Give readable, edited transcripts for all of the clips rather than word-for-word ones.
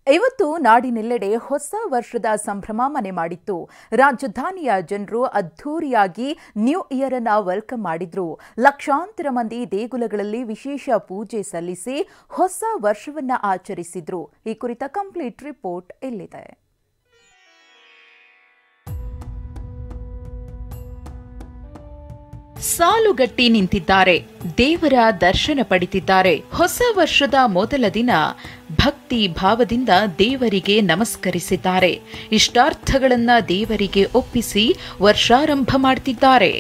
ಇವತ್ತು ನಾಡಿನೆಲ್ಲೆಡೆ ಹೊಸ ವರ್ಷದ ಸಂಭ್ರಮ ಮನೆ ಮಾಡಿತ್ತು. ರಾಜಧಾನಿಯ ಜನರು ಅದ್ಧೂರಿಯಾಗಿ ನ್ಯೂ ಇಯರ್ ಅನ್ನ ವೆಲ್ಕಮ್ ಮಾಡಿದ್ರು. ಲಕ್ಷಾಂತರ ಮಂದಿ ದೇಗುಲಗಳಲ್ಲಿ ವಿಶೇಷ ಪೂಜೆ ಸಲ್ಲಿಸಿ ಹೊಸ ವರ್ಷವನ್ನ ಆಚರಿಸಿದ್ರು. ಈ ಕುರಿತ ಕಂಪ್ಲೀಟ್ ರಿಪೋರ್ಟ್ ಇಲ್ಲಿದೆ. ಸಾಲುಗಟ್ಟಿ ನಿಂತಿದ್ದಾರೆ, ದೇವರ ದರ್ಶನ ಪಡೆದಿದ್ದಾರೆ. ಹೊಸ ವರ್ಷದ ಮೊದಲ ದಿನ ಭಕ್ತಿ ಭಾವದಿಂದ ದೇವರಿಗೆ ನಮಸ್ಕರಿಸಿದ್ದಾರೆ. ಇಷ್ಟಾರ್ಥಗಳನ್ನ ದೇವರಿಗೆ ಒಪ್ಪಿಸಿ ವರ್ಷಾರಂಭ ಮಾಡುತ್ತಿದ್ದಾರೆ.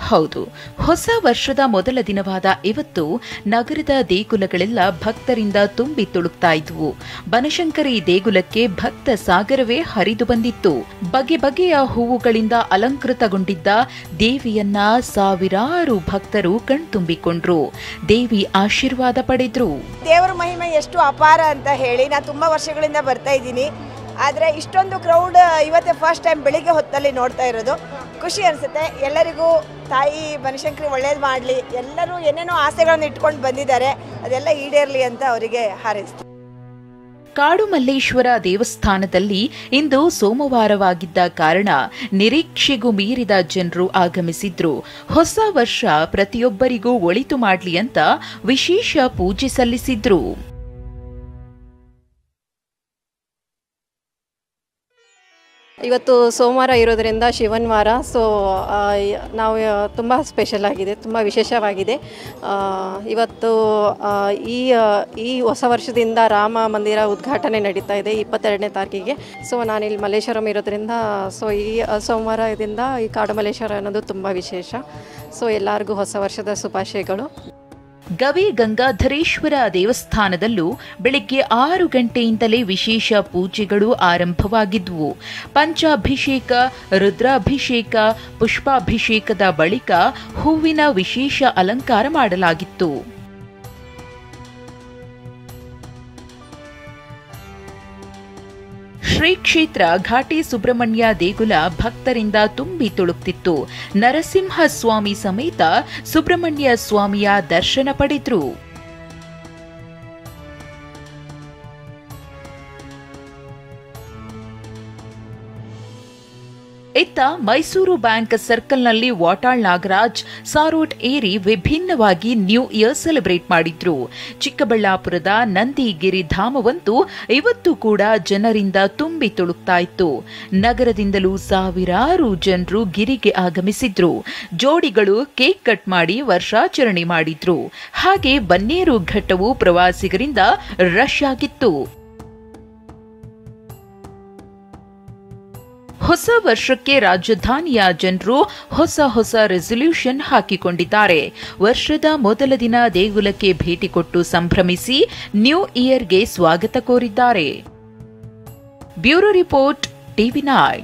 ಹೌದು, ಹೊಸ ವರ್ಷದ ಮೊದಲ ದಿನವಾದ ಇವತ್ತು ನಗರದ ದೇಗುಲಗಳೆಲ್ಲ ಭಕ್ತರಿಂದ ತುಂಬಿ ತುಳುಕ್ತಾ ಇದ್ವು. ಬನಶಂಕರಿ ದೇಗುಲಕ್ಕೆ ಭಕ್ತ ಸಾಗರವೇ ಹರಿದು ಬಂದಿತ್ತು. ಬಗೆ ಬಗೆಯ ಹೂವುಗಳಿಂದ ಅಲಂಕೃತಗೊಂಡಿದ್ದ ದೇವಿಯನ್ನ ಸಾವಿರಾರು ಭಕ್ತರು ಕಣ್ತುಂಬಿಕೊಂಡ್ರು. ದೇವಿ ಆಶೀರ್ವಾದ ಪಡೆದ್ರು. ದೇವರ ಮಹಿಮೆ ಎಷ್ಟು ಅಪಾರ ಅಂತ ಹೇಳಿ ನಾನು ತುಂಬಾ ವರ್ಷಗಳಿಂದ ಬರ್ತಾ ಇದ್ದೀನಿ. ಆದರೆ ಇಷ್ಟೊಂದು ಕ್ರೌಡ್ ಇವತ್ತೇ ಫಸ್ಟ್ ಟೈಮ್ ಬೆಳಿಗ್ಗೆ ಹೊತ್ತಲ್ಲಿ ನೋಡ್ತಾ ಇರೋದು. ಖುಷಿ ಅನಿಸುತ್ತೆ. ಎಲ್ಲರಿಗೂ ತಾಯಿ ಬನಶಂಕರಿ ಒಳ್ಳೇದು ಮಾಡಲಿ, ಎಲ್ಲರೂ ಏನೇನೋ ಆಸೆಗಳನ್ನು ಇಟ್ಕೊಂಡು ಬಂದಿದ್ದಾರೆ, ಅದೆಲ್ಲ ಈಡೇರಲಿ ಅಂತ ಅವರಿಗೆ ಹಾರೈಸ್ತೀನಿ. ಕಾಡುಮಲ್ಲೇಶ್ವರ ದೇವಸ್ಥಾನದಲ್ಲಿ ಇಂದು ಸೋಮವಾರವಾಗಿದ್ದ ಕಾರಣ ನಿರೀಕ್ಷೆಗೂ ಮೀರಿದ ಜನರು ಆಗಮಿಸಿದ್ರು. ಹೊಸ ವರ್ಷ ಪ್ರತಿಯೊಬ್ಬರಿಗೂ ಒಳಿತು ಮಾಡಲಿ ಅಂತ ವಿಶೇಷ ಪೂಜೆ ಸಲ್ಲಿಸಿದ್ರು. ಇವತ್ತು ಸೋಮವಾರ ಇರೋದರಿಂದ ಶಿವನ ವಾರ, ಸೊ ನಾವು ತುಂಬ ಸ್ಪೆಷಲ್ ಆಗಿದೆ, ತುಂಬ ವಿಶೇಷವಾಗಿದೆ. ಇವತ್ತು ಈ ಹೊಸ ವರ್ಷದಿಂದ ರಾಮ ಮಂದಿರ ಉದ್ಘಾಟನೆ ನಡೀತಾ ಇದೆ 22ನೇ ತಾರೀಕಿಗೆ. ಸೊ ನಾನಿಲ್ಲಿ ಮಲ್ಲೇಶ್ವರಂ ಇರೋದ್ರಿಂದ ಸೊ ಈ ಸೋಮವಾರದಿಂದ ಈ ಕಾಡುಮಲ್ಲೇಶ್ವರ ಅನ್ನೋದು ತುಂಬ ವಿಶೇಷ. ಸೊ ಎಲ್ಲರಿಗೂ ಹೊಸ ವರ್ಷದ ಶುಭಾಶಯಗಳು. ಗವಿ ಗಂಗಾಧರೇಶ್ವರ ದೇವಸ್ಥಾನದಲ್ಲೂ ಬೆಳಿಗ್ಗೆ 6 ಗಂಟೆಯಿಂದಲೇ ವಿಶೇಷ ಪೂಜೆಗಳು ಆರಂಭವಾಗಿದ್ವು. ಪಂಚಾಭಿಷೇಕ, ರುದ್ರಾಭಿಷೇಕ, ಪುಷ್ಪಾಭಿಷೇಕದ ಬಳಿಕ ಹೂವಿನ ವಿಶೇಷ ಅಲಂಕಾರ ಮಾಡಲಾಗಿತ್ತು. ಶ್ರೀ ಕ್ಷೇತ್ರ ಘಾಟಿ ಸುಬ್ರಹ್ಮಣ್ಯ ದೇಗುಲ ಭಕ್ತರಿಂದ ತುಂಬಿ ತುಳುಕ್ತಿತ್ತು. ನರಸಿಂಹಸ್ವಾಮಿ ಸಮೇತ ಸುಬ್ರಹ್ಮಣ್ಯ ಸ್ವಾಮಿಯ ದರ್ಶನ ಪಡೆದ್ರು. ಇತ್ತ ಮೈಸೂರು ಬ್ಯಾಂಕ್ ಸರ್ಕಲ್ನಲ್ಲಿ ವಾಟಾಳ್ ನಾಗರಾಜ್ ಸಾರೋಟ್ ಏರಿ ವಿಭಿನ್ನವಾಗಿ ನ್ಯೂ ಇಯರ್ ಸೆಲೆಬ್ರೇಟ್ ಮಾಡಿದ್ರು. ಚಿಕ್ಕಬಳ್ಳಾಪುರದ ನಂದಿಗಿರಿ ಧಾಮವಂತೂ ಇವತ್ತು ಕೂಡ ಜನರಿಂದ ತುಂಬಿ ತುಳುಕ್ತಾ ಇತ್ತು. ನಗರದಿಂದಲೂ ಸಾವಿರಾರು ಜನರು ಗಿರಿಗೆ ಆಗಮಿಸಿದ್ರು. ಜೋಡಿಗಳು ಕೇಕ್ ಕಟ್ ಮಾಡಿ ವರ್ಷಾಚರಣೆ ಮಾಡಿದ್ರು. ಹಾಗೆ ಬನ್ನೇರು ಘಟ್ಟವು ಪ್ರವಾಸಿಗರಿಂದ ರಶ್ ಆಗಿತ್ತು. ಹೊಸ ವರ್ಷಕ್ಕೆ ರಾಜಧಾನಿಯ ಜನರು ಹೊಸ ರೆಸಲ್ಯೂಷನ್ ಹಾಕಿಕೊಂಡಿದ್ದಾರೆ. ವರ್ಷದ ಮೊದಲ ದಿನ ದೇಗುಲಕ್ಕೆ ಭೇಟಿ ಕೊಟ್ಟು ಸಂಭ್ರಮಿಸಿ ನ್ಯೂ ಇಯರ್ಗೆ ಸ್ವಾಗತ ಕೋರಿದ್ದಾರೆ. Bureau report, ಟಿವಿ9.